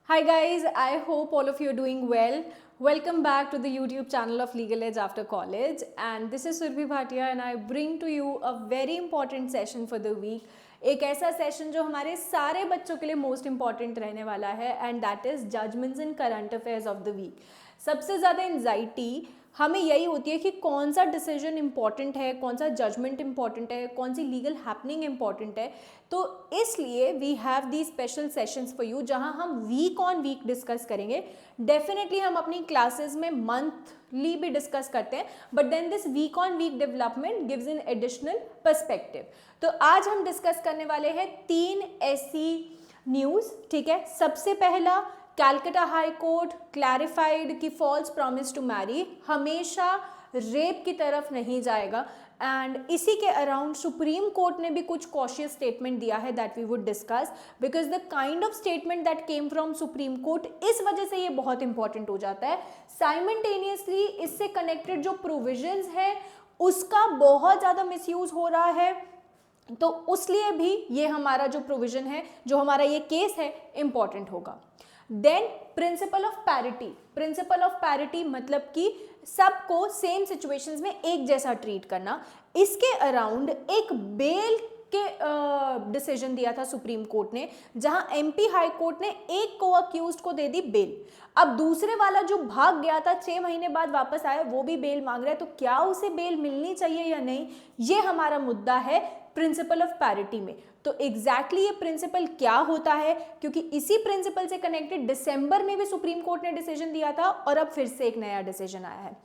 Hi guys, I hope all of you are doing well. Welcome back to the YouTube channel of Legal Edge After College, and this is Surbhi Bhatia and I bring to you a very important session for the week. एक ऐसा session जो हमारे सारे बच्चों के लिए most important रहने वाला है and that is judgements in current affairs of the week. सबसे ज़्यादा एंजाइटी हमें यही होती है कि कौन सा डिसीजन इंपॉर्टेंट है, कौन सा जजमेंट इंपॉर्टेंट है, कौन सी लीगल हैपनिंग इंपॉर्टेंट है. तो इसलिए we have the special sessions for you जहां हम वीक ऑन वीक डिस्कस करेंगे. डेफिनेटली हम अपनी क्लासेस में मंथली भी डिस्कस करते हैं, but then this week on week development gives in additional perspective. तो आज हम डिस्कस करने वाले हैं 3 ऐसी न्यूज़. ठीक है, सबसे पहला, कैलकाटा हाई कोर्ट क्लैरिफाइड कि फॉल्स प्रॉमिस टू मैरी हमेशा रेप की तरफ नहीं जाएगा. एंड इसी के अराउंड सुप्रीम कोर्ट ने भी कुछ कॉशियस स्टेटमेंट दिया है that we would discuss, because the kind of statement that came from Supreme Court, इस वजह से ये बहुत इंपॉर्टेंट हो जाता है. साइमल्टेनियसली इससे कनेक्टेड जो प्रोविजंस है उसका बहुत ज़्यादा मिसयूज हो रहा है, तो उसलिए भी ये हमारा जो प्रोविजन है, जो हमारा ये केस है, इंपॉर्टेंट होगा. Then principle of parity. Principle of parity मतलब कि सबको सेम सिचुएशंस में एक जैसा ट्रीट करना. इसके अराउंड एक बेल के डिसीजन दिया था सुप्रीम कोर्ट ने, जहां एमपी हाई कोर्ट ने एक को अक्यूज्ड को दे दी बेल. अब दूसरे वाला जो भाग गया था 6 महीने बाद वापस आया, वो भी बेल मांग रहा है. तो क्या उसे बेल मिलनी चाहिए या नहीं, ये हमारा मुद्दा है प्रिंसिपल ऑफ पैरिटी में. तो एग्जैक्टली ये प्रिंसिपल क्या होता है, क्योंकि इसी प्रिंसिपल से कनेक्टेड दिसंबर में भी सुप्रीम कोर्ट ने डिसीजन दिया था और अब फिर से एक नया डिसीजन आया है.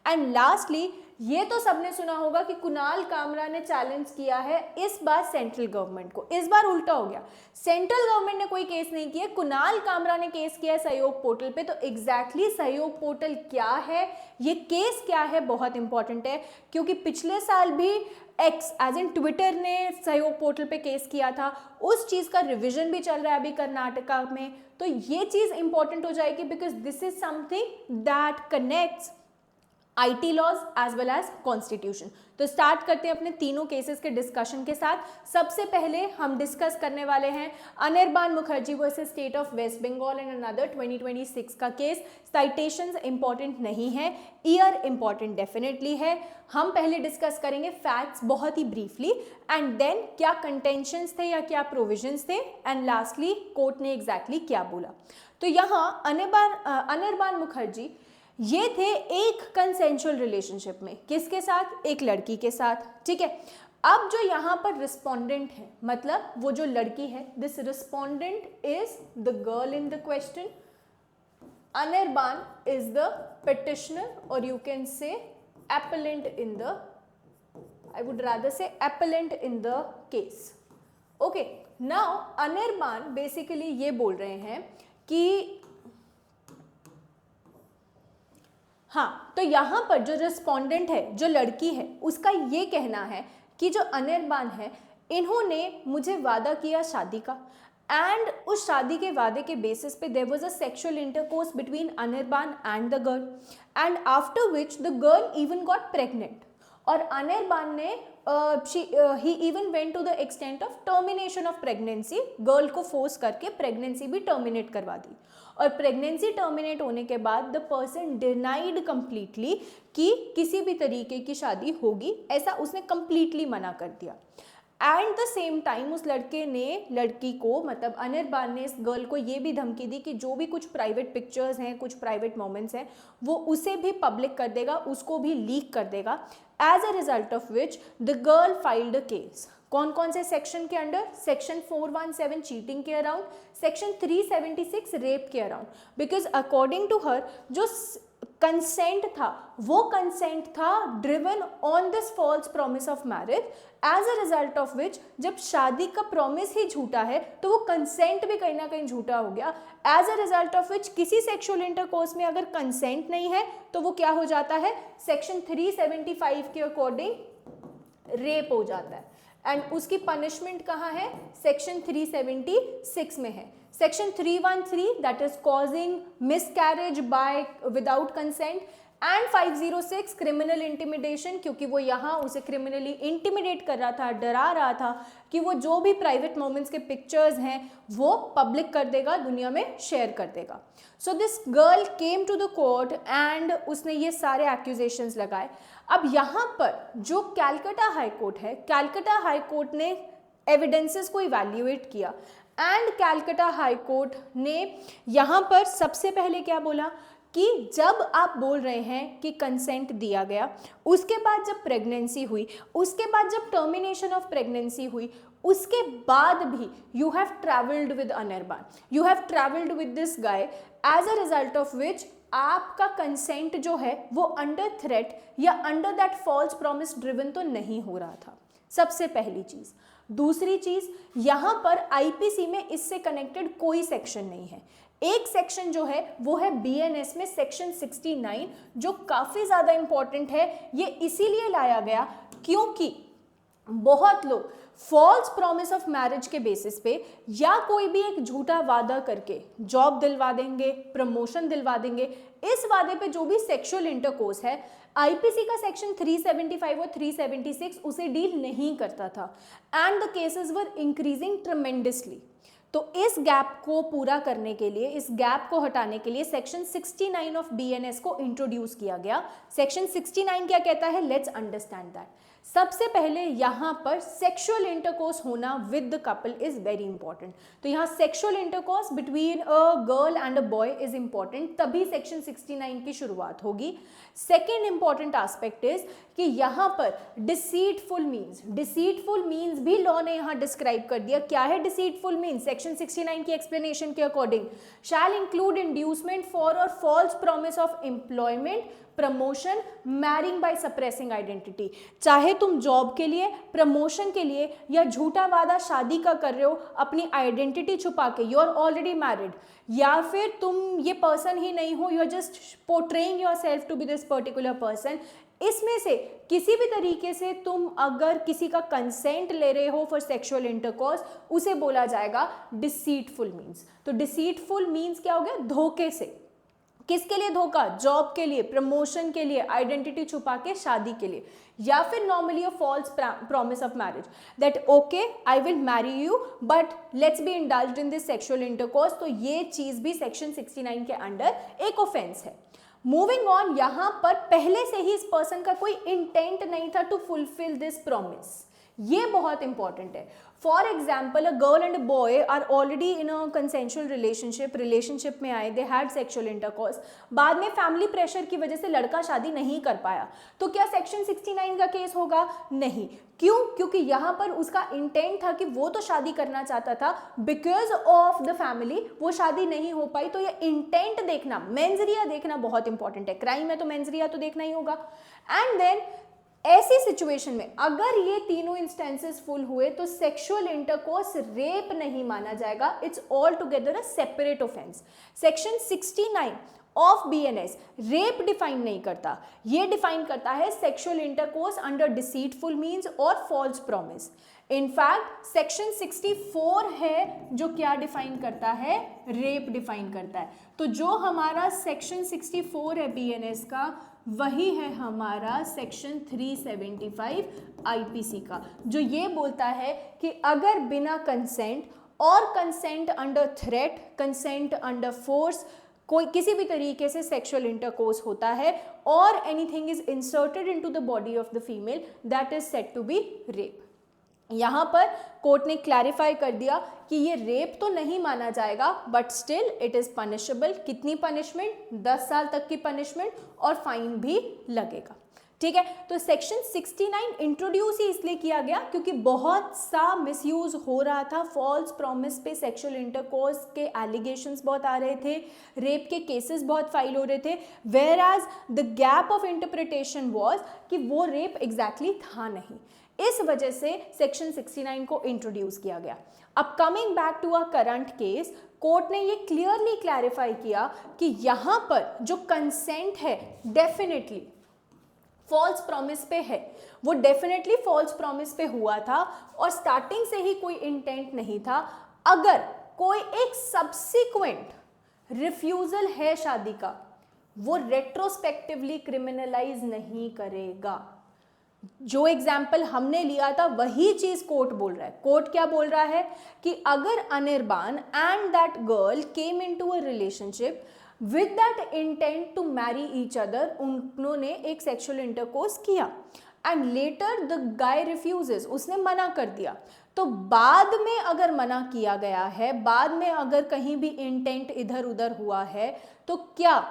एंड लास्टली, ये तो सबने सुना होगा कि कुणाल कामरा ने चैलेंज किया है इस बार सेंट्रल गवर्नमेंट को. इस बार उल्टा हो गया, सेंट्रल गवर्नमेंट ने कोई केस नहीं किया, कुणाल कामरा ने केस किया है सहयोग पोर्टल पे. तो एग्जैक्टली सहयोग पोर्टल क्या है, ये केस क्या है, बहुत इंपॉर्टेंट है, क्योंकि पिछले साल भी एक्स एज इन ट्विटर ने सहयोग पोर्टल पे केस किया था. उस चीज़ का रिविजन भी चल रहा है अभी कर्नाटका में. तो ये चीज़ इंपॉर्टेंट हो जाएगी because this is something that connects IT laws as well as constitution. तो स्टार्ट करते हैं अपने तीनों केसेस के डिस्कशन के साथ. सबसे पहले हम डिस्कस करने वाले हैं Anirban Mukherjee versus state of West Bengal and another 2026 का केस. साइटेशंस इंपॉर्टेंट नहीं है, ईयर इंपॉर्टेंट डेफिनेटली है. हम पहले डिस्कस करेंगे फैक्ट्स बहुत ही ब्रीफली, एंड देन क्या कंटेंशंस थे या क्या प्रोविजंस थे, एंड लास्टली कोर्ट ने एग्जैक्टली क्या बोला. तो यहाँ अनिर्बान मुखर्जी ये थे एक कंसेंशुअल रिलेशनशिप में. किसके साथ? एक लड़की के साथ. ठीक है, अब जो यहाँ पर रिस्पोंडेंट है, मतलब वो जो लड़की है, this respondent is the girl in the question. Anirban is the petitioner और you can say appellant in the, I would rather say appellant in the case. Okay, now Anirban basically ये बोल रहे हैं कि हाँ, तो यहाँ पर जो रिस्पोंडेंट है, जो लड़की है, उसका ये कहना है कि जो अनिर्बान है, इन्होंने मुझे वादा किया शादी का, एंड उस शादी के वादे के बेसिस पे there was a sexual intercourse between Anirban and the girl, and after which the girl even got pregnant. और अनिर्बान ने ही even went to the extent of termination of pregnancy. Girl को फोर्स करके प्रेगनेंसी भी टर्मिनेट करवा दी, और प्रेगनेंसी टर्मिनेट होने के बाद द पर्सन डिनाइड कंप्लीटली कि किसी भी तरीके की शादी होगी, ऐसा उसने कंप्लीटली मना कर दिया. एट द सेम टाइम उस लड़के ने लड़की को, मतलब अनिर्बान ने इस गर्ल को ये भी धमकी दी कि जो भी कुछ प्राइवेट पिक्चर्स हैं, कुछ प्राइवेट मोमेंट्स हैं, वो उसे भी पब्लिक कर देगा, उसको भी लीक कर देगा. As a result of which the girl filed a case. कौन कौन से सेक्शन के अंडर? सेक्शन 417 चीटिंग के अराउंड, सेक्शन 376 रेप के around. Because according to her जो कंसेंट था, वो कंसेंट था driven on this false promise of marriage. As a result of which जब शादी का प्रॉमिस ही झूठा है, तो वो कंसेंट भी कहीं ना कहीं झूठा हो गया. As a result of which किसी सेक्सुअल इंटरकोर्स में अगर कंसेंट नहीं है, तो वो क्या हो जाता है? सेक्शन 375 के अकॉर्डिंग रेप हो जाता है. एंड उसकी पनिशमेंट कहाँ है? सेक्शन 376 में है. Section 313 that is causing miscarriage by without consent, and 506 criminal intimidation, क्योंकि वो यहाँ उसे क्रिमिनली इंटिमिडेट कर रहा था, डरा रहा था कि वो जो भी प्राइवेट मोमेंट्स के पिक्चर्स हैं वो पब्लिक कर देगा, दुनिया में शेयर कर देगा. So this girl came to the court and उसने ये सारे एक्यूजेशंस लगाए. अब यहाँ पर जो कैलकाटा हाई कोर्ट है, कैलकाटा हाई कोर्ट ने एविडेंसेस को इवैल्यूएट किया एंड कैलकाटा हाई कोर्ट ने यहाँ पर सबसे पहले क्या बोला कि जब आप बोल रहे हैं कि कंसेंट दिया गया, उसके बाद जब प्रेगनेंसी हुई, उसके बाद जब टर्मिनेशन ऑफ प्रेगनेंसी हुई, उसके बाद भी you have travelled with Anirban, you have travelled with this guy, as a result of which आपका कंसेंट जो है वो अंडर थ्रेट या under that false promise driven तो नहीं हो रहा था. सबसे पहली चीज. दूसरी चीज, यहां पर आईपीसी में इससे कनेक्टेड कोई सेक्शन नहीं है. एक सेक्शन जो है वो है बीएनएस में सेक्शन 69, जो काफी ज्यादा इंपॉर्टेंट है. ये इसीलिए लाया गया क्योंकि बहुत लोग फॉल्स प्रॉमिस ऑफ मैरिज के बेसिस पे या कोई भी एक झूठा वादा करके जॉब दिलवा देंगे, प्रमोशन दिलवा देंगे, इस वादे पे जो भी सेक्सुअल इंटरकोर्स है, आईपीसी का सेक्शन 375 और 376 उसे डील नहीं करता था and the cases were increasing tremendously. तो इस गैप को पूरा करने के लिए, इस गैप को हटाने के लिए सेक्शन 69 ऑफ बीएनएस को इंट्रोड्यूस किया गया. सेक्शन 69 क्या कहता है, लेट्स अंडरस्टैंड दैट. सबसे पहले यहां पर सेक्सुअल इंटरकोर्स होना with the couple is very important. तो यहां sexual intercourse between a girl and a boy is important, तभी सेक्शन 69 की शुरुआत होगी. सेकेंड इंपॉर्टेंट एस्पेक्ट इज कि यहां पर डिसीटफुल मीन्स भी लॉ ने यहां डिस्क्राइब कर दिया. क्या है डिसीटफुल मीन्स? सेक्शन 69 की एक्सप्लेनेशन के according, shall include inducement for और false promise of employment, promotion, marrying by suppressing identity. चाहे तुम जॉब के लिए, प्रमोशन के लिए या झूठा वादा शादी का कर रहे हो अपनी आइडेंटिटी छुपा के, यू आर ऑलरेडी मैरिड, या फिर तुम ये पर्सन ही नहीं हो, you are just portraying yourself to be this particular person. इसमें से किसी भी तरीके से तुम अगर किसी का कंसेंट ले रहे हो फॉर सेक्सुअल इंटरकोर्स, उसे बोला जाएगा डिसीटफुल मीन्स. तो डिसीटफुल मीन्स क्या हो गया? धोखे से. किसके लिए धोखा? जॉब के लिए, प्रमोशन के लिए, आइडेंटिटी छुपा के शादी के लिए, या फिर normally a false promise of marriage that okay I will marry you but let's be indulged in this sexual intercourse. तो ये चीज भी सेक्शन 69 के अंडर एक ऑफेंस है. मूविंग ऑन, यहां पर पहले से ही इस पर्सन का कोई इंटेंट नहीं था टू फुलफिल दिस प्रॉमिस. ये बहुत इंपॉर्टेंट है. For example, a girl and boy are already in a consensual relationship में आए, दे हैड सेक्सुअल इंटरकोर्स, बाद में फैमिली प्रेशर की वजह से लड़का शादी नहीं कर पाया, तो क्या सेक्शन 69 का केस होगा? नहीं. क्यों? क्योंकि यहाँ पर उसका इंटेंट था कि वो तो शादी करना चाहता था, बिकॉज ऑफ द फैमिली वो शादी नहीं हो पाई. तो ये इंटेंट देखना, मेंजरिया देखना बहुत इंपॉर्टेंट है. क्राइम है तो मेंजरिया तो देखना ही होगा. एंड देन ऐसी सिचुएशन में अगर ये तीनों इंस्टेंसेस फुल हुए तो सेक्सुअल इंटरकोर्स रेप नहीं माना जाएगा. It's all together a separate offence. Section 69 of BNS rape define नहीं करता, ये डिफाइन करता है sexual intercourse under deceitful means और फॉल्स प्रॉमिस. इनफैक्ट सेक्शन 64 है जो क्या डिफाइन करता है? रेप डिफाइन करता है. तो जो हमारा सेक्शन 64 है बीएनएस का, वही है हमारा सेक्शन 375 आईपीसी का, जो ये बोलता है कि अगर बिना कंसेंट और consent under threat, consent under force, कोई किसी भी तरीके से सेक्सुअल इंटरकोर्स होता है और anything is inserted into the body of the female, that is said to be rape. यहाँ पर कोर्ट ने क्लैरिफाई कर दिया कि ये रेप तो नहीं माना जाएगा but still it is punishable. कितनी पनिशमेंट? 10 साल तक की पनिशमेंट और फाइन भी लगेगा. ठीक है. तो सेक्शन 69 इंट्रोड्यूस ही इसलिए किया गया क्योंकि बहुत सा मिसयूज हो रहा था. फॉल्स प्रॉमिस पे सेक्सुअल इंटरकोर्स के एलिगेशंस बहुत आ रहे थे, रेप के केसेस बहुत फाइल हो रहे थे, whereas the gap of interpretation was कि वो रेप एग्जैक्टली था नहीं. इस वजह से सेक्शन 69 को इंट्रोड्यूस किया गया. अब coming back to a current case, court ने ये क्लियरली क्लैरिफाई किया कि यहां पर जो कंसेंट है डेफिनेटली फॉल्स प्रॉमिस पे है, वो डेफिनेटली फॉल्स प्रॉमिस पे हुआ था और स्टार्टिंग से ही कोई इंटेंट नहीं था. अगर कोई एक सब्सिक्वेंट रिफ्यूजल है शादी का, वो रेट्रोस्पेक्टिवली क्रिमिनलाइज नहीं करेगा। जो एग्जाम्पल हमने लिया था वही चीज कोर्ट बोल रहा है। कोर्ट क्या बोल रहा है कि अगर Anirban and that girl came into a relationship with that intent to marry each other, उन्होंने एक सेक्सुअल इंटरकोर्स किया and later the guy refuses, उसने मना कर दिया, तो बाद में अगर मना किया गया है, बाद में अगर कहीं भी इंटेंट इधर उधर हुआ है, तो क्या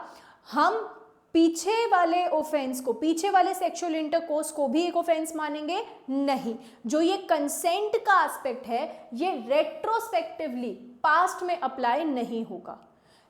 हम पीछे वाले ऑफेंस को, पीछे वाले सेक्सुअल इंटरकोर्स को भी एक ऑफेंस मानेंगे? नहीं। जो ये कंसेंट का एस्पेक्ट है ये रेट्रोस्पेक्टिवली पास्ट में अप्लाई नहीं होगा।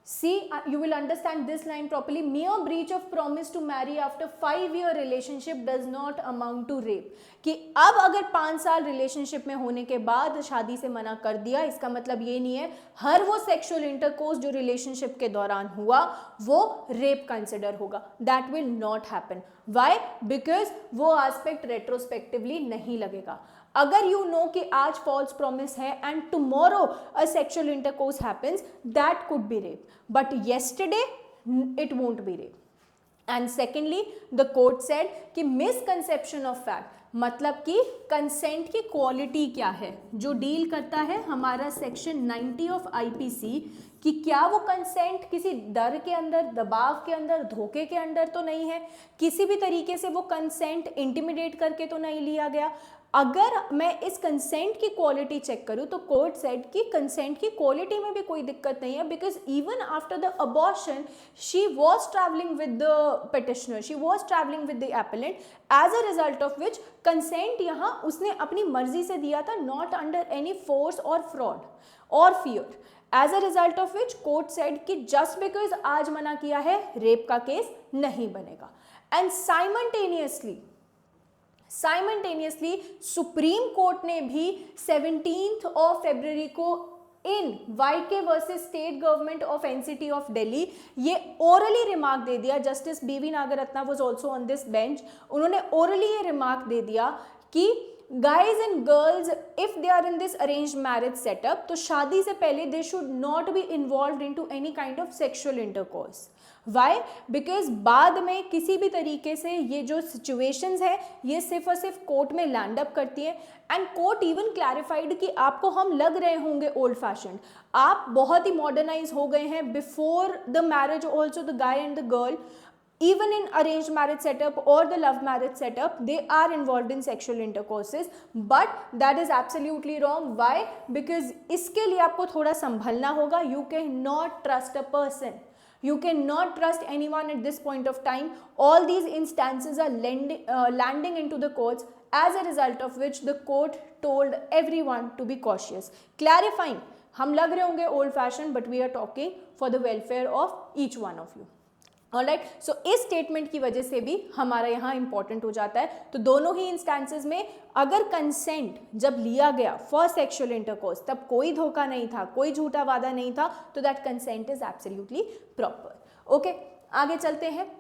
See, you will understand this line properly. Mere breach of promise to marry after 5-year relationship does not amount to rape. कि अब अगर 5 साल रिलेशनशिप में होने के बाद शादी से मना कर दिया, इसका मतलब ये नहीं है हर वो सेक्सुअल इंटरकोर्स जो रिलेशनशिप के दौरान हुआ वो रेप कंसिडर होगा। That will not happen. Why? Because वो एस्पेक्ट रेट्रोस्पेक्टिवली नहीं लगेगा। अगर यू नो कि आज फॉल्स प्रॉमिस है and tomorrow a sexual intercourse happens, that could be rape, but yesterday it won't be rape. And secondly the court said कि misconception of fact, मतलब कि कंसेंट की क्वालिटी क्या है, जो डील करता है हमारा सेक्शन 90 ऑफ आईपीसी, कि क्या वो कंसेंट किसी डर के अंदर, दबाव के अंदर, धोखे के अंदर तो नहीं है, किसी भी तरीके से वो कंसेंट इंटिमिडेट करके तो नहीं लिया गया। अगर मैं इस कंसेंट की क्वालिटी चेक करूं तो कोर्ट सेड कि कंसेंट की क्वालिटी में भी कोई दिक्कत नहीं है, because even after the abortion she was travelling with the petitioner, she was travelling with the appellant, as a result of which consent यहाँ उसने अपनी मर्जी से दिया था, नॉट अंडर एनी फोर्स और फ्रॉड और fear. As a result of which court said कि जस्ट बिकॉज आज मना किया है रेप का केस नहीं बनेगा। एंड साइमल्टेनियसली सुप्रीम कोर्ट ने भी 17 ऑफ फरवरी को in YK versus state government of NCT of Delhi ये ओरली रिमार्क दे दिया। Justice BV Nagarathna was also on this bench. उन्होंने ओरली ये रिमार्क दे दिया कि guys and girls if they are in this arranged marriage setup, तो शादी से पहले they should not be involved into any kind of sexual intercourse. Why? Because बाद में किसी भी तरीके से ये जो situations है ये सिर्फ और सिर्फ कोर्ट में लैंड अप करती है। एंड कोर्ट इवन क्लैरिफाइड कि आपको हम लग रहे होंगे ओल्ड फैशन, आप बहुत ही मॉडर्नाइज हो गए हैं, before the marriage also the guy and the girl, even in arranged marriage setup or the love marriage setup, they are involved in sexual intercourses, but that is absolutely wrong. Why? Because इसके लिए आपको थोड़ा संभलना होगा। You cannot trust a person, you cannot trust anyone at this point of time. All these instances are landing into the courts, as a result of which the court told everyone to be cautious, clarifying हम लग रहे होंगे old fashioned, but we are talking for the welfare of each one of you. Alright, so इस statement की वजह से भी हमारा यहाँ इंपॉर्टेंट हो जाता है। तो दोनों ही इंस्टेंसेस में अगर कंसेंट जब लिया गया फॉर सेक्सुअल इंटरकोर्स तब कोई धोखा नहीं था, कोई झूठा वादा नहीं था, तो that consent is absolutely proper. Okay, आगे चलते हैं।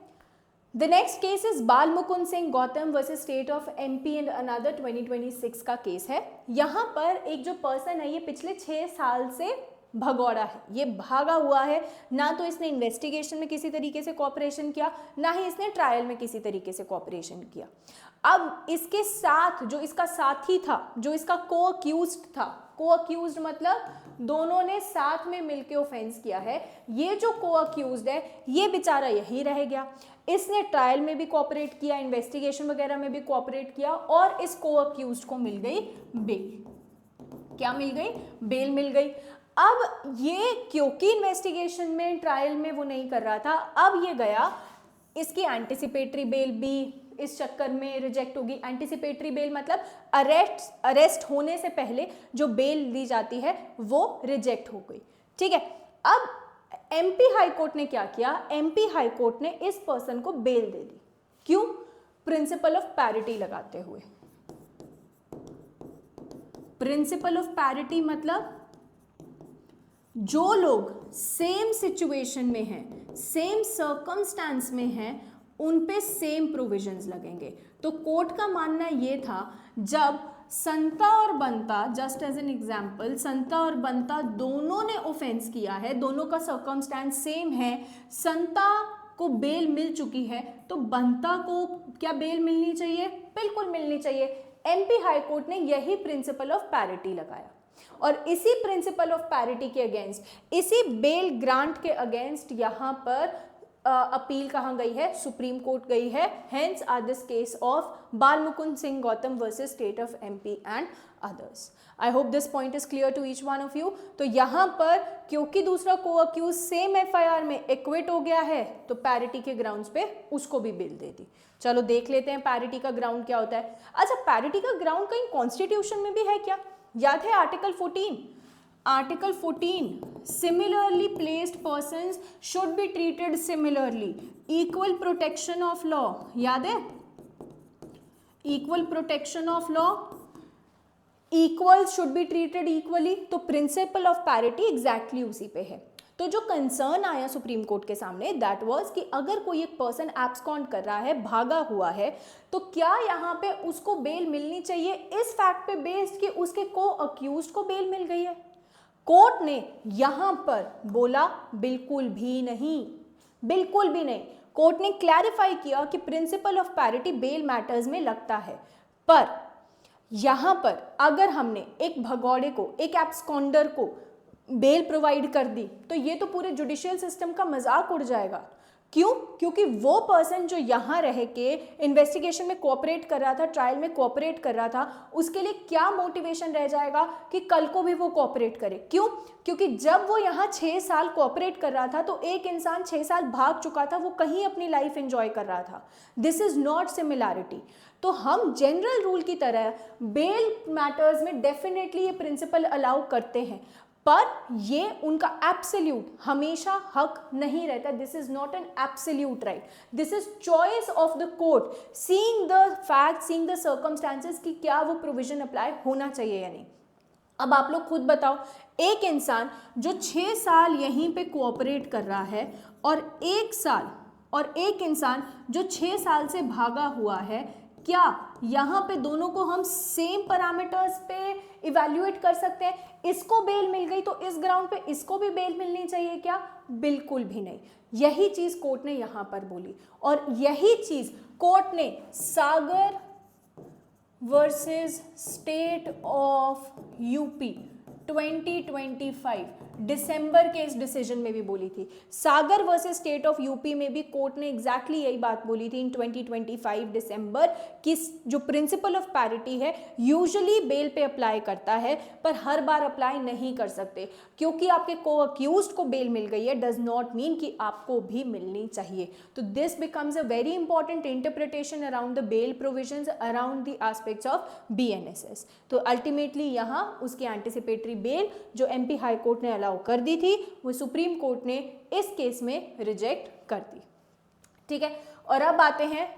द नेक्स्ट केस इज बाल Mukund Singh Gautam versus state of MP and another 2026 का केस है। यहाँ पर एक जो पर्सन है ये पिछले 6 साल से भगौड़ा है, ये भागा हुआ है, ना तो इसने इन्वेस्टिगेशन में किसी तरीके से कोऑपरेशन किया, ना ही इसने ट्रायल में किसी तरीके से कोऑपरेशन किया। अब इसके साथ जो इसका साथी था, जो इसका को अक्यूज्ड था, को अक्यूज्ड मतलब दोनों ने साथ में मिलकर ऑफेंस किया है, ये जो को अक्यूज्ड है ये बेचारा यही रह गया। इसने ट्रायल में भी कोऑपरेट किया, इन्वेस्टिगेशन वगैरह में भी कोऑपरेट किया, और इस को अक्यूज्ड को मिल गई बेल। क्या मिल गई? बेल मिल गई। अब ये क्योंकि इन्वेस्टिगेशन में, ट्रायल में वो नहीं कर रहा था, अब ये गया, इसकी एंटिसिपेटरी बेल भी इस चक्कर में रिजेक्ट होगी। एंटिसिपेटरी बेल मतलब अरेस्ट होने से पहले जो बेल दी जाती है वो रिजेक्ट हो गई। ठीक है, अब एमपी हाई कोर्ट ने क्या किया? एमपी हाई कोर्ट ने इस पर्सन को बेल दे दी। क्यों? प्रिंसिपल ऑफ पैरिटी लगाते हुए। प्रिंसिपल ऑफ पैरिटी मतलब जो लोग सेम सिचुएशन में हैं, सेम सर्कमस्टांस में हैं, उन पे सेम प्रोविजंस लगेंगे। तो कोर्ट का मानना ये था, जब संता और बंता, जस्ट एज एन एग्जाम्पल, संता और बंता दोनों ने ऑफेंस किया है, दोनों का सर्कमस्टांस सेम है, संता को बेल मिल चुकी है तो बंता को क्या बेल मिलनी चाहिए? बिल्कुल मिलनी चाहिए। एमपी हाई कोर्ट ने यही प्रिंसिपल ऑफ पैरिटी लगाया और इसी प्रिंसिपल ऑफ पैरिटी के अगेंस्ट, इसी बेल ग्रांट के अगेंस्ट यहाँ पर अपील कहाँ गई है? सुप्रीम कोर्ट गई है। Hence are this case of Bal Mukund Singh Gautam versus state of MP and others. I hope this point is clear to each one of you. तो यहाँ पर क्योंकि दूसरा को अक्यूज सेम एफआईआर में एक्विट हो गया है तो पैरिटी के ग्राउंड्स पे उसको भी बेल दे दी। चलो देख लेते हैं पैरिटी का ग्राउंड क्या होता है। अच्छा, पैरिटी का ग्राउंड कहीं कॉन्स्टिट्यूशन में भी है क्या? याद है article 14? Article 14, similarly placed persons should be treated similarly, equal protection of law, याद है? equal protection of law, equals should be treated equally, तो प्रिंसिपल ऑफ पैरिटी एग्जैक्टली उसी पे है। तो जो कंसर्न आया सुप्रीम कोर्ट के सामने दैट वाज कि अगर कोई एक पर्सन एब्सकॉन्ड कर रहा है, भागा हुआ है, तो क्या यहाँ पे उसको बेल मिलनी चाहिए इस फैक्ट पे बेस्ड कि उसके को अक्यूज्ड को बेल मिल गई है? कोर्ट ने यहां पर बोला बिल्कुल भी नहीं, बिल्कुल भी नहीं। कोर्ट ने क्लैरिफाई किया कि principle of parity bail matters में लगता है, पर यहां पर अगर हमने एक भगौड़े को, एक एब्सकॉन्डर को बेल प्रोवाइड कर दी तो ये तो पूरे जुडिशियल सिस्टम का मजाक उड़ जाएगा। क्यों? क्योंकि वो पर्सन जो यहाँ रह के इन्वेस्टिगेशन में कोऑपरेट कर रहा था, ट्रायल में कोऑपरेट कर रहा था, उसके लिए क्या मोटिवेशन रह जाएगा कि कल को भी वो कोऑपरेट करे? क्यों? क्योंकि जब वो यहाँ 6 साल कोऑपरेट कर रहा था तो एक इंसान 6 साल भाग चुका था, वो कहीं अपनी लाइफ एंजॉय कर रहा था। This is not similarity. तो हम जनरल रूल की तरह बेल मैटर्स में डेफिनेटली ये प्रिंसिपल अलाउ करते हैं, पर ये उनका एब्सोल्यूट हमेशा हक नहीं रहता। This is not an absolute right, this is choice of the court, seeing the fact, seeing the circumstances कि क्या वो प्रोविजन अप्लाई होना चाहिए या नहीं। अब आप लोग खुद बताओ, एक इंसान जो 6 साल यहीं पे कोऑपरेट कर रहा है और 1 साल, और एक इंसान जो 6 साल से भागा हुआ है, क्या यहाँ पे दोनों को हम सेम पैरामीटर्स पे इवैल्यूएट कर सकते हैं? इसको बेल मिल गई तो इस ग्राउंड पे इसको भी बेल मिलनी चाहिए क्या? बिल्कुल भी नहीं। यही चीज कोर्ट ने यहां पर बोली और यही चीज कोर्ट ने सागर वर्सेस स्टेट ऑफ यूपी 2025 दिसंबर के इस डिसीजन में भी बोली थी। सागर वर्सेस स्टेट ऑफ यूपी में भी कोर्ट ने एग्जैक्टली यही बात बोली थी इन 2025 दिसंबर कि जो प्रिंसिपल ऑफ पैरिटी है यूजुअली बेल पे अप्लाई करता है, पर हर बार अप्लाई नहीं कर सकते। क्योंकि आपके को अक्यूज्ड को बेल मिल गई है डज नॉट मीन कि आपको भी मिलनी चाहिए। तो this becomes a very important interpretation around the bail provisions around the aspects of BNSS. तो अल्टीमेटली यहाँ उसकी एंटिसिपेटरी बेल जो एमपी हाई कोर्ट ने अलाउ कर दी थी वो सुप्रीम कोर्ट ने इस केस में रिजेक्ट कर दी। ठीक है, और अब आते हैं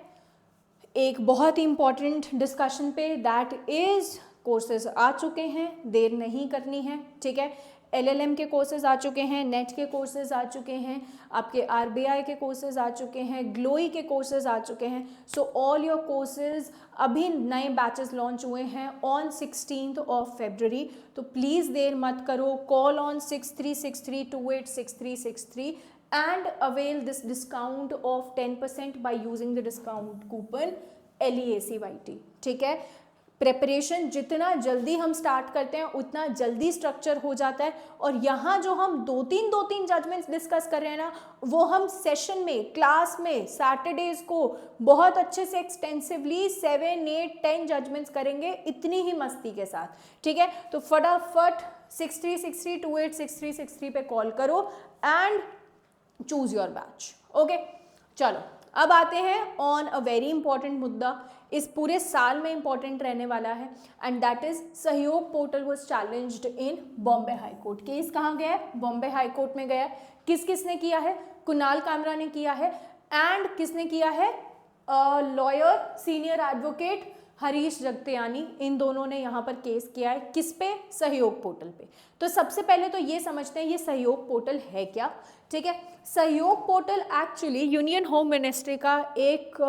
एक बहुत ही इंपॉर्टेंट डिस्कशन पे, दैट इज कोर्सेज आ चुके हैं, देर नहीं करनी है। ठीक है, एलएलएम के कोर्सेज आ चुके हैं, नेट के कोर्सेज आ चुके हैं, आपके आरबीआई के कोर्सेज आ चुके हैं, ग्लोई के कोर्सेज आ चुके हैं। सो ऑल योर कोर्सेज, अभी नए बैचेस लॉन्च हुए हैं ऑन 16th ऑफ February। तो प्लीज़ देर मत करो, call on 6363286363 and avail this discount of 10% by using the discount coupon LEACYT। ठीक है, प्रेपरेशन जितना जल्दी हम स्टार्ट करते हैं उतना जल्दी स्ट्रक्चर हो जाता है। और यहाँ जो हम दो तीन जजमेंट्स डिस्कस कर रहे हैं ना, वो हम सेशन में, क्लास में, सैटरडेज को बहुत अच्छे से एक्सटेंसिवली 7, 8, 10 जजमेंट्स करेंगे इतनी ही मस्ती के साथ। ठीक है, तो फटाफट 6363286363 पे कॉल करो and choose your batch. Okay, चलो अब आते हैं ऑन अ वेरी इंपॉर्टेंट मुद्दा, इस पूरे साल में इंपॉर्टेंट रहने वाला है, एंड दैट इज सहयोग portal was challenged in Bombay high court. Case कहाँ गया है? बॉम्बे हाई कोर्ट में गया है। किस किसने किया है? कुणाल कामरा ने किया है, एंड किसने किया है? Lawyer senior advocate Harish Jagtiani, इन दोनों ने यहाँ पर केस किया है। किस पे? सहयोग पोर्टल पे। तो सबसे पहले तो ये समझते हैं ये सहयोग पोर्टल है क्या। ठीक है, सहयोग portal actually union home ministry का एक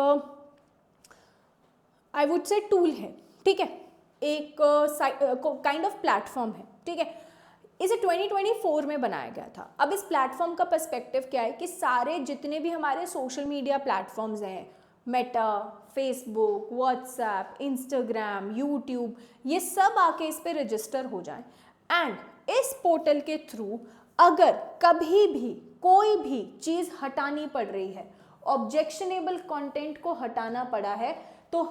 आई वुड से टूल है। ठीक है, एक काइंड ऑफ प्लेटफॉर्म है। ठीक है, इसे 2024 में बनाया गया था। अब इस प्लेटफॉर्म का पर्सपेक्टिव क्या है कि सारे जितने भी हमारे सोशल मीडिया प्लेटफॉर्म्स हैं, Meta, Facebook, WhatsApp, Instagram, YouTube, ये सब आके इस पे रजिस्टर हो जाएं एंड इस पोर्टल के थ्रू अगर कभी भी कोई भी चीज़ हटानी पड़ रही है, ऑब्जेक्शनेबल कंटेंट को हटाना पड़ा है, तो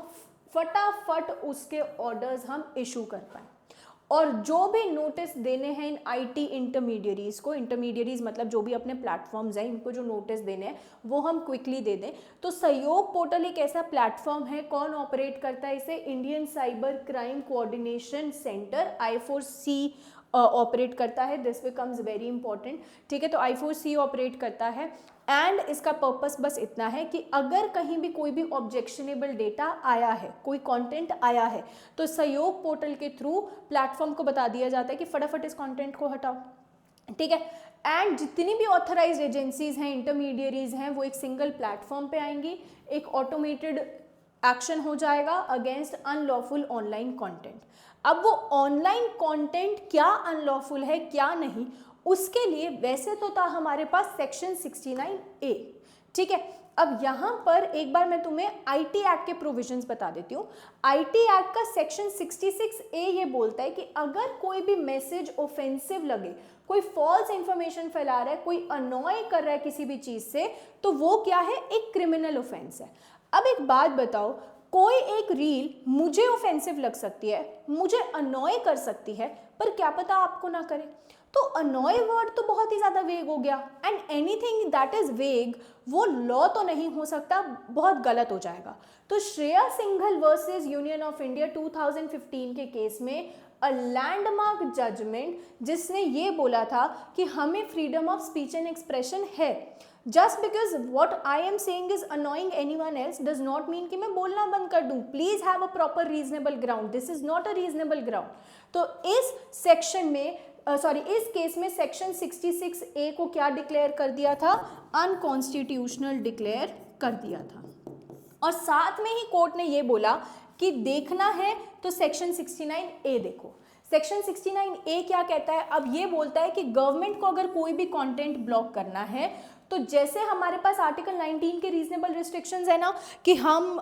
फटाफट उसके ऑर्डर्स हम इशू कर पाएं। और जो भी नोटिस देने हैं इन आईटी इंटरमीडियरीज को, इंटरमीडियरीज मतलब जो भी अपने प्लेटफॉर्म्स हैं, इनको जो नोटिस देने हैं वो हम क्विकली दे दें। तो सहयोग पोर्टल एक ऐसा प्लेटफॉर्म है, कौन ऑपरेट करता है इसे? Indian cyber crime coordination centre I4C operate करता है। दिस बिकम्स वेरी इंपॉर्टेंट, ठीक है। तो I4C ऑपरेट करता है एंड इसका पर्पस बस इतना है कि अगर कहीं भी कोई भी ऑब्जेक्शनेबल डेटा आया है, कोई कंटेंट आया है, तो सहयोग पोर्टल के थ्रू प्लेटफॉर्म को बता दिया जाता है कि फटाफट इस कंटेंट को हटाओ, ठीक है। एंड जितनी भी ऑथराइज्ड एजेंसीज हैं, इंटरमीडियरीज हैं, वो एक सिंगल प्लेटफॉर्म पे आएंगी, एक ऑटोमेटेड एक्शन हो जाएगा अगेंस्ट अनलॉफुल ऑनलाइन कंटेंट। अब वो ऑनलाइन कंटेंट क्या अनलॉफुल है क्या नहीं, उसके लिए वैसे तो था हमारे पास सेक्शन 69A, ठीक है। अब यहाँ पर एक बार मैं तुम्हें आईटी एक्ट के प्रोविजंस बता देती हूँ। आईटी एक्ट का सेक्शन 66A ये बोलता है कि अगर कोई भी मैसेज ऑफेंसिव लगे, कोई फॉल्स इंफॉर्मेशन फैला रहा है, कोई अनॉय कर रहा है किसी भी चीज से, तो वो क्या है? एक क्रिमिनल ऑफेंस है। अब एक बात बताओ, कोई एक रील मुझे ऑफेंसिव लग सकती है, मुझे अनॉय कर सकती है, पर क्या पता आपको ना करे। तो अनॉय वर्ड तो बहुत ही ज्यादा वेग हो गया एंड एनीथिंग दैट इज वेग वो लॉ तो नहीं हो सकता, बहुत गलत हो जाएगा। तो Shreya Singhal versus union of India 2015 के केस में अ लैंडमार्क जजमेंट जिसने ये बोला था कि हमें freedom of speech and expression है। Just because what I am saying is annoying anyone else does not mean कि मैं बोलना बंद कर दूं। Please have a proper reasonable ground, this is not a reasonable ground. तो इस सेक्शन में इस केस में सेक्शन 66A को क्या डिक्लेयर कर दिया था? अनकॉन्स्टिट्यूशनल डिक्लेयर कर दिया था। और साथ में ही कोर्ट ने ये बोला कि देखना है तो सेक्शन 69A देखो। सेक्शन 69A क्या कहता है? अब ये बोलता है कि गवर्नमेंट को अगर कोई भी कंटेंट ब्लॉक करना है, तो जैसे हमारे पास आर्टिकल 19 के रीजनेबल रिस्ट्रिक्शंस है ना, कि हम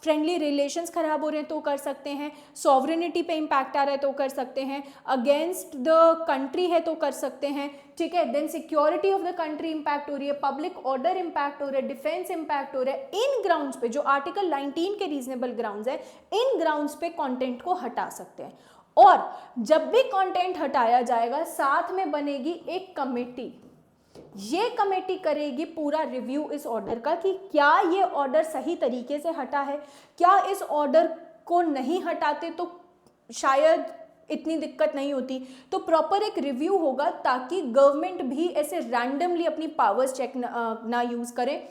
फ्रेंडली रिलेशंस खराब हो रहे हैं तो कर सकते हैं, सॉवरेनिटी पे इम्पैक्ट आ रहा है तो कर सकते हैं, अगेंस्ट द कंट्री है तो कर सकते हैं, ठीक है। Then security of the country impact हो रही है, पब्लिक ऑर्डर इम्पैक्ट हो रहा है, डिफेंस इम्पैक्ट हो रहा है, इन ग्राउंड्स पे जो आर्टिकल 19 के रीजनेबल ग्राउंड्स है, इन ग्राउंड्स पे कंटेंट को हटा सकते हैं। और जब भी कंटेंट हटाया जाएगा साथ में बनेगी एक कमेटी, ये कमेटी करेगी पूरा रिव्यू इस ऑर्डर का कि क्या ये ऑर्डर सही तरीके से हटा है, क्या इस ऑर्डर को नहीं हटाते तो शायद इतनी दिक्कत नहीं होती। तो प्रॉपर एक रिव्यू होगा ताकि गवर्नमेंट भी ऐसे रैंडमली अपनी पावर्स चेक ना यूज करे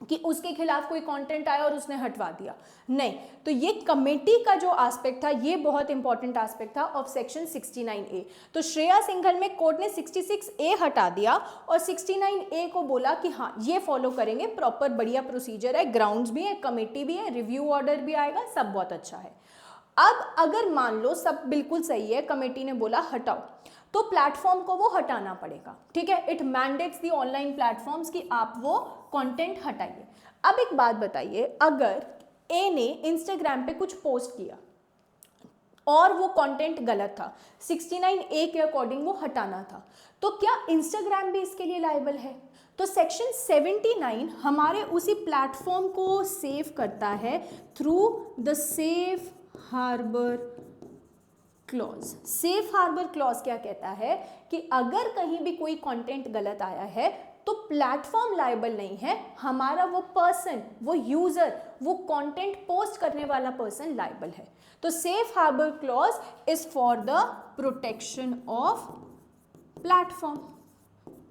कि उसके खिलाफ कोई कंटेंट आया और उसने हटवा दिया, नहीं। तो ये कमेटी का जो एस्पेक्ट था ये बहुत इंपॉर्टेंट एस्पेक्ट था ऑफ सेक्शन 69A। तो श्रेया सिंघल में कोर्ट ने 66A हटा दिया और 69A को बोला कि हाँ ये फॉलो करेंगे, प्रॉपर बढ़िया प्रोसीजर है, ग्राउंड्स भी है, कमेटी भी है, रिव्यू ऑर्डर भी आएगा, सब बहुत अच्छा है। अब अगर मान लो सब बिल्कुल सही है, कमेटी ने बोला हटाओ, तो प्लेटफॉर्म को वो हटाना पड़ेगा, ठीक है। It mandates the online platforms कि आप वो कंटेंट हटाइए। अब एक बात बताइए, अगर ए ने इंस्टाग्राम पे कुछ पोस्ट किया और वो कंटेंट गलत था, 69A के अकॉर्डिंग वो हटाना था, तो क्या इंस्टाग्राम भी इसके लिए लायबल है? तो सेक्शन 79 हमारे उसी प्लेटफॉर्म को सेव करता है through the safe harbour clause. Safe harbour clause क्या कहता है कि अगर कहीं भी कोई कंटेंट गलत आया है तो प्लेटफॉर्म लायबल नहीं है, हमारा वो पर्सन, वो यूजर, वो कंटेंट पोस्ट करने वाला पर्सन लायबल है। तो safe harbour clause is for the protection of platform.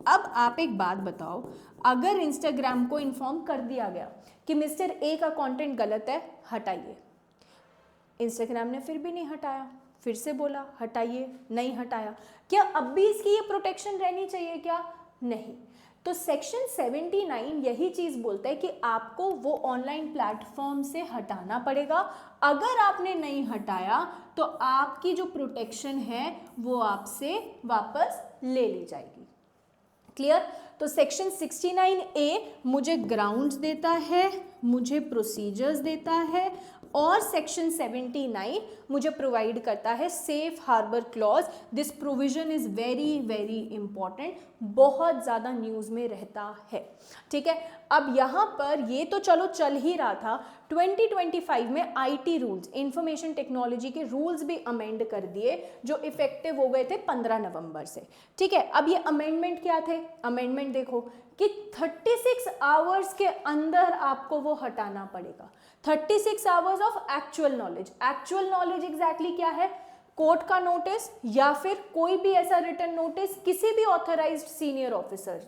अब आप एक बात बताओ, अगर इंस्टाग्राम को इन्फॉर्म कर दिया गया कि मिस्टर ए का कंटेंट गलत है, हटाइए, इंस्टाग्राम ने फिर भी नहीं हटाया, फिर से बोला हटाइए, नहीं हटाया, क्या अब भी इसकी ये प्रोटेक्शन रहनी चाहिए क्या? नहीं। तो सेक्शन 79 यही चीज बोलता है कि आपको वो ऑनलाइन प्लेटफॉर्म से हटाना पड़ेगा। अगर आपने नहीं हटाया तो आपकी जो प्रोटेक्शन है वो आपसे वापस ले ली जाएगी। क्लियर? तो सेक्शन 69A मुझे ग्राउंड्स देता है, मुझे प्रोसीजर्स देता है, और सेक्शन 79 मुझे प्रोवाइड करता है safe harbour clause. This provision is very very important, बहुत ज़्यादा न्यूज़ में रहता है। ठीक है, अब यहाँ पर ये तो चलो चल ही रहा था, 2025 में आईटी रूल्स, इंफॉर्मेशन टेक्नोलॉजी के रूल्स भी अमेंड कर दिए जो इफेक्टिव हो गए थे 15 नवंबर से। ठीक है, अब ये अमेंडमेंट क्या थे? अमेंडमेंट देखो कि 36 आवर्स के अंदर आपको वो हटाना पड़ेगा। 36 hours of actual knowledge. Actual knowledge exactly क्या है? कोर्ट का नोटिस या फिर कोई भी ऐसा रिटन नोटिस किसी भी ऑथराइज्ड सीनियर ऑफिसर।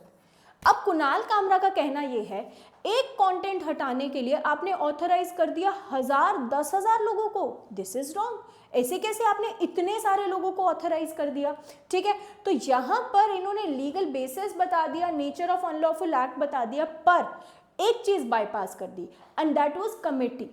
अब कुणाल कामरा का कहना यह है, एक कंटेंट हटाने के लिए आपने ऑथराइज कर दिया 1000 10,000 लोगों को। This is wrong. ऐसे कैसे आपने इतने सारे लोगों को ऑथराइज कर दिया? ठीक है, तो यहां पर इन्होंने लीगल बेसिस बता दिया, नेचर ऑफ अनलॉफुल एक्ट बता दिया, पर एक चीज बाईपास कर दी, एंड दैट वाज कमेटी।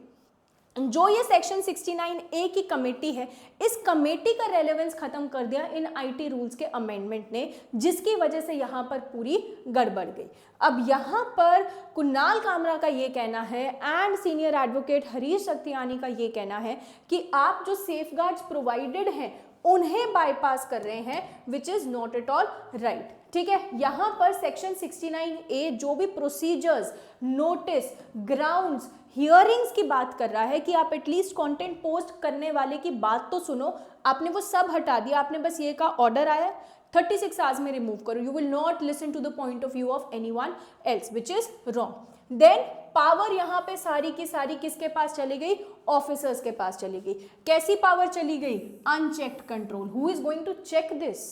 जो ये सेक्शन 69A की कमेटी है, इस कमेटी का रेलेवेंस खत्म कर दिया इन आईटी रूल्स के अमेंडमेंट ने, जिसकी वजह से यहां पर पूरी गड़बड़ गई। अब यहां पर कुणाल कामरा का ये कहना है and senior advocate Harish Satyani का ये कहना है कि आप जो सेफगार्ड्स प्रोवाइडेड हैं उन्हें बाईपास कर रहे हैं, which is not at all right. ठीक है, यहां पर सेक्शन 69A जो भी प्रोसीजर्स, नोटिस, ग्राउंड्स, हियरिंग्स की बात कर रहा है कि आप एटलीस्ट कंटेंट पोस्ट करने वाले की बात तो सुनो, आपने वो सब हटा दिया। आपने बस ये कहा ऑर्डर आया 36 आवर्स में रिमूव करो, you will not listen to the point of view of anyone else, which is wrong. Then power यहाँ पे सारी की सारी किसके पास चली गई? ऑफिसर्स के पास चली गई। कैसी पावर चली गई? Unchecked control. Who is going to check this?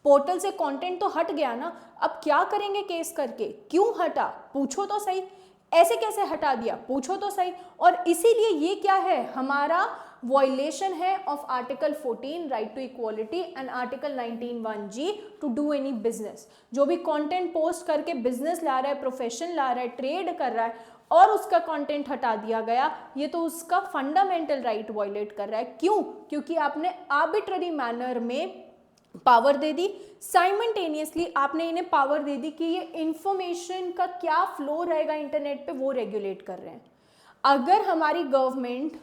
Portal से कंटेंट तो हट गया ना, अब क्या करेंगे केस करके? क्यों हटा? पूछो तो सही। ऐसे कैसे हटा दिया? पूछो तो सही। और इसीलिए ये क्या है? हमारा वायलेशन है of article 14 right to equality and article 19(1)(g to do any business. जो भी कंटेंट पोस्ट करके बिजनेस ला रहा है, प्रोफेशन ला रहा है, ट्रेड कर रहा है और उसका कंटेंट हटा दिया गया, ये तो उसका फंडामेंटल राइट वायलेट कर रहा है। क्यों? क्योंकि आपने आर्बिट्ररी मैनर में पावर दे दी, साइमल्टेनियसली आपने इन्हें पावर दे दी कि ये इंफॉर्मेशन का क्या फ्लो रहेगा इंटरनेट पे वो रेगुलेट कर रहे हैं। अगर हमारी गवर्नमेंट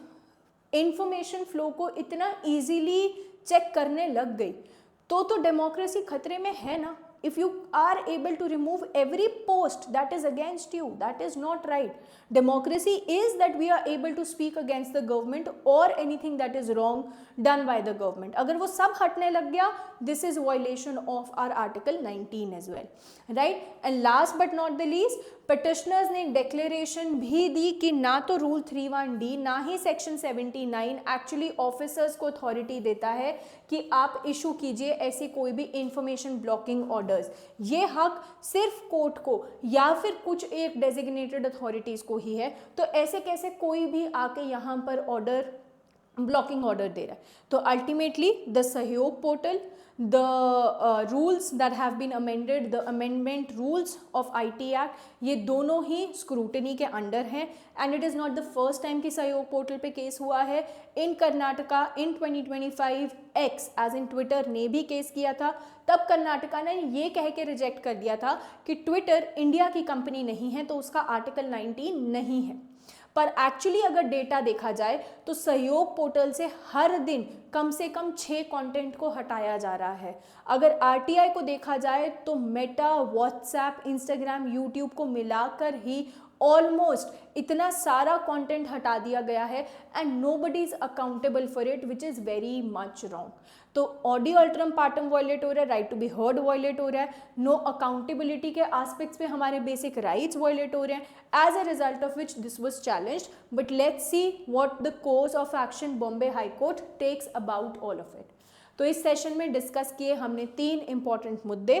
इंफॉर्मेशन फ्लो को इतना इजीली चेक करने लग गई तो डेमोक्रेसी खतरे में है ना। If you are able to remove every post that is against you, that is not right. Democracy is that we are able to speak against the government or anything that is wrong done by the government. अगर वो सब हटने लग गया, this is violation of our article 19 as well, right? And last but not the least, petitioners ने declaration भी दी कि ना तो रूल 31D ना ही सेक्शन 79 एक्चुअली ऑफिसर्स को अथॉरिटी देता है कि आप इशू कीजिए ऐसी कोई भी इंफॉर्मेशन ब्लॉकिंग ऑर्डर्स। ये हक सिर्फ कोर्ट को या फिर कुछ एक डेजिग्नेटेड अथॉरिटीज को ही है। तो ऐसे कैसे कोई भी आके यहाँ पर ऑर्डर, ब्लॉकिंग ऑर्डर दे रहा है? तो अल्टीमेटली द सहयोग portal, the rules that have been amended, the amendment rules of IT Act, ये दोनों ही स्क्रूटनी के अंडर हैं। And it is not the first time कि सहयोग पोर्टल पे केस हुआ है। इन कर्नाटका इन 2025 एक्स एज इन ट्विटर ने भी केस किया था। तब कर्नाटका ने ये कह के रिजेक्ट कर दिया था कि ट्विटर इंडिया की कंपनी नहीं है तो उसका आर्टिकल 19 नहीं है। पर एक्चुअली अगर डेटा देखा जाए तो सहयोग पोर्टल से हर दिन कम से कम 6 कंटेंट को हटाया जा रहा है। अगर आरटीआई को देखा जाए तो मेटा, व्हाट्सएप, इंस्टाग्राम, यूट्यूब को मिलाकर ही ऑलमोस्ट इतना सारा कंटेंट हटा दिया गया है and nobody is accountable for it, which is very much wrong. तो ऑडियो अल्ट्रम पार्टम वायलेट हो रहा है, right to be heard violated हो रहा है, नो अकाउंटेबिलिटी के एस्पेक्ट्स पे हमारे बेसिक राइट्स वायलेट हो रहे हैं। As a result of which this was challenged, but let's see what the course of action Bombay high court takes about all of it. तो इस सेशन में डिस्कस किए हमने 3 इंपॉर्टेंट मुद्दे।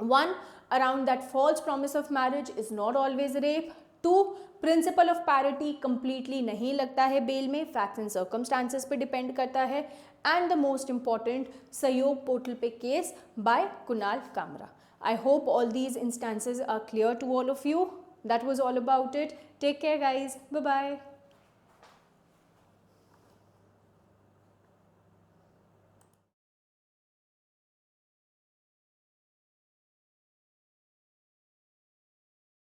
1, around that false promise of marriage is not always rape. 2, principle of parity completely नहीं लगता है bail में, फैक्ट्स एंड सर्कमस्टांसेस पे डिपेंड करता है। And the most important, Sahyog portal पे case by Kunal Kamra. I hope all these instances are clear to all of you. That was all about it. Take care, guys. Bye bye.